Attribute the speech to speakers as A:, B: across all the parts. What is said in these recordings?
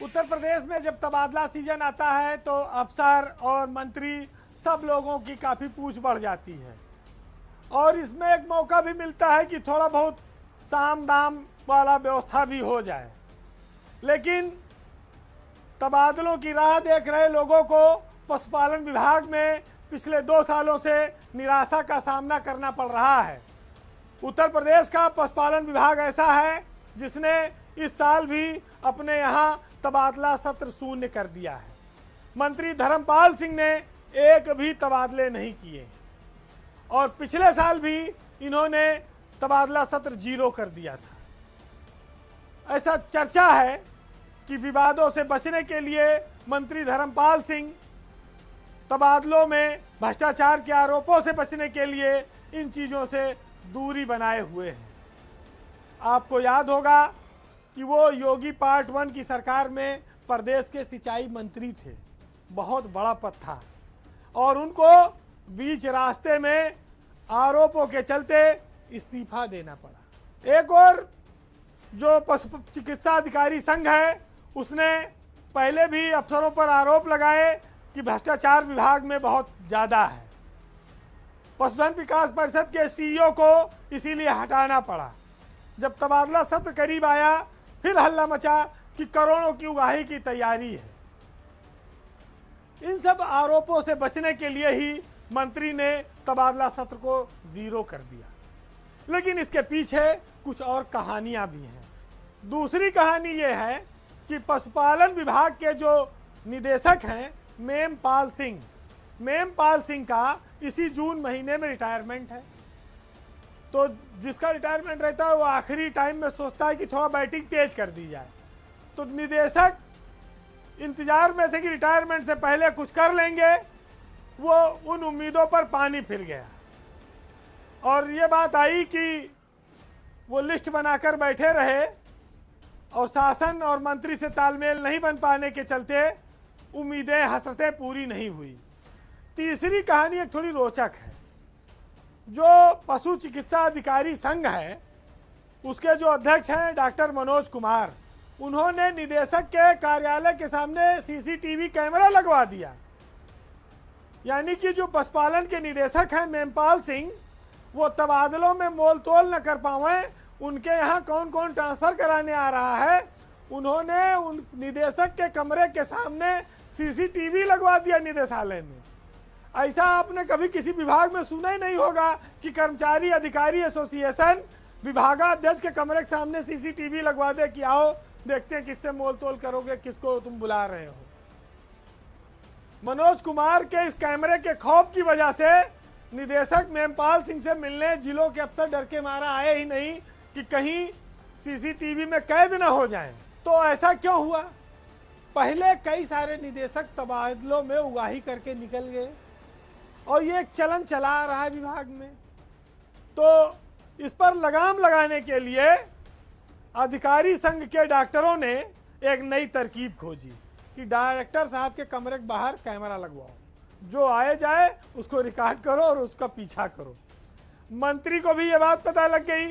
A: उत्तर प्रदेश में जब तबादला सीजन आता है तो अफसर और मंत्री सब लोगों की काफ़ी पूछ बढ़ जाती है और इसमें एक मौका भी मिलता है कि थोड़ा बहुत साम दाम वाला व्यवस्था भी हो जाए। लेकिन तबादलों की राह देख रहे लोगों को पशुपालन विभाग में पिछले 2 सालों से निराशा का सामना करना पड़ रहा है। उत्तर प्रदेश का पशुपालन विभाग ऐसा है जिसने इस साल भी अपने यहाँ तबादला सत्र शून्य कर दिया है। मंत्री धर्मपाल सिंह ने एक भी तबादले नहीं किए और पिछले साल भी इन्होंने तबादला सत्र 0 कर दिया था। ऐसा चर्चा है कि विवादों से बचने के लिए मंत्री धर्मपाल सिंह तबादलों में भ्रष्टाचार के आरोपों से बचने के लिए इन चीज़ों से दूरी बनाए हुए हैं। आपको याद होगा कि वो योगी पार्ट 1 की सरकार में प्रदेश के सिंचाई मंत्री थे, बहुत बड़ा पद था और उनको बीच रास्ते में आरोपों के चलते इस्तीफा देना पड़ा। एक और जो पशु चिकित्सा अधिकारी संघ है उसने पहले भी अफसरों पर आरोप लगाए कि भ्रष्टाचार विभाग में बहुत ज़्यादा है। पशुधन विकास परिषद के सीईओ को इसीलिए हटाना पड़ा। जब तबादला सत्र करीब आया फिर हल्ला मचा कि करोड़ों की उगाही की तैयारी है। इन सब आरोपों से बचने के लिए ही मंत्री ने तबादला सत्र को 0 कर दिया। लेकिन इसके पीछे कुछ और कहानियां भी हैं। दूसरी कहानी ये है कि पशुपालन विभाग के जो निदेशक हैं मेमपाल सिंह का इसी जून महीने में रिटायरमेंट है। तो जिसका रिटायरमेंट रहता है वो आखिरी टाइम में सोचता है कि थोड़ा बैटिंग तेज कर दी जाए। तो निदेशक इंतजार में थे कि रिटायरमेंट से पहले कुछ कर लेंगे, वो उन उम्मीदों पर पानी फिर गया और ये बात आई कि वो लिस्ट बनाकर बैठे रहे और शासन और मंत्री से तालमेल नहीं बन पाने के चलते उम्मीदें हसरतें पूरी नहीं हुई। तीसरी कहानी एक थोड़ी रोचक है। जो पशु चिकित्सा अधिकारी संघ है उसके जो अध्यक्ष हैं डॉक्टर मनोज कुमार, उन्होंने निदेशक के कार्यालय के सामने सीसीटीवी कैमरा लगवा दिया। यानी कि जो पशुपालन के निदेशक हैं मेमपाल सिंह, वो तबादलों में मोल तोल न कर पाएं, उनके यहाँ कौन कौन ट्रांसफ़र कराने आ रहा है, उन्होंने उन निदेशक के कमरे के सामने सीसीटीवी लगवा दिया निदेशालय में। ऐसा आपने कभी किसी विभाग में सुना ही नहीं होगा कि कर्मचारी अधिकारी एसोसिएशन विभागाध्यक्ष के कमरे के सामने सीसीटीवी लगवा दे कि आओ देखते हैं किससे मोल तोल करोगे, किसको तुम बुला रहे हो। मनोज कुमार के इस कैमरे के खौफ की वजह से निदेशक मेमपाल सिंह से मिलने जिलों के अफसर डर के मारा आए ही नहीं कि कहीं सीसीटीवी में कैद न हो जाएं। तो ऐसा क्यों हुआ? पहले कई सारे निदेशक तबादलों में उगाही करके निकल गए और ये एक चलन चला आ रहा है विभाग में। तो इस पर लगाम लगाने के लिए अधिकारी संघ के डॉक्टरों ने एक नई तरकीब खोजी कि डायरेक्टर साहब के कमरे के बाहर कैमरा लगवाओ, जो आए जाए उसको रिकॉर्ड करो और उसका पीछा करो। मंत्री को भी ये बात पता लग गई।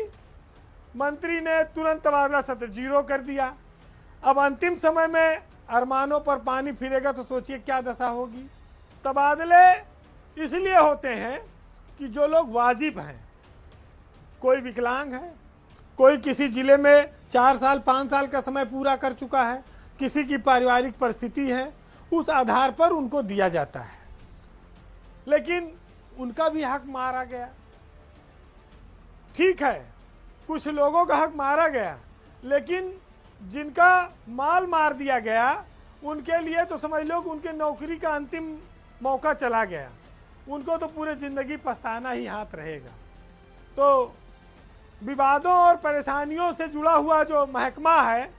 A: मंत्री ने तुरंत तबादला सत्र 0 कर दिया। अब अंतिम समय में अरमानों पर पानी फिरेगा तो सोचिए क्या दशा होगी। तबादले इसलिए होते हैं कि जो लोग वाजिब हैं, कोई विकलांग है, कोई किसी ज़िले में 4 साल 5 साल का समय पूरा कर चुका है, किसी की पारिवारिक परिस्थिति है, उस आधार पर उनको दिया जाता है। लेकिन उनका भी हक मारा गया। ठीक है, कुछ लोगों का हक मारा गया, लेकिन जिनका माल मार दिया गया उनके लिए तो समझ लो कि उनके नौकरी का अंतिम मौका चला गया। उनको तो पूरे ज़िंदगी पछताना ही हाथ रहेगा। तो विवादों और परेशानियों से जुड़ा हुआ जो महकमा है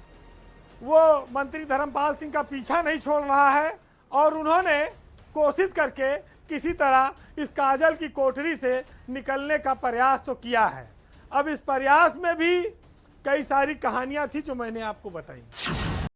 A: वो मंत्री धर्मपाल सिंह का पीछा नहीं छोड़ रहा है और उन्होंने कोशिश करके किसी तरह इस काजल की कोठरी से निकलने का प्रयास तो किया है। अब इस प्रयास में भी कई सारी कहानियां थी जो मैंने आपको बताई।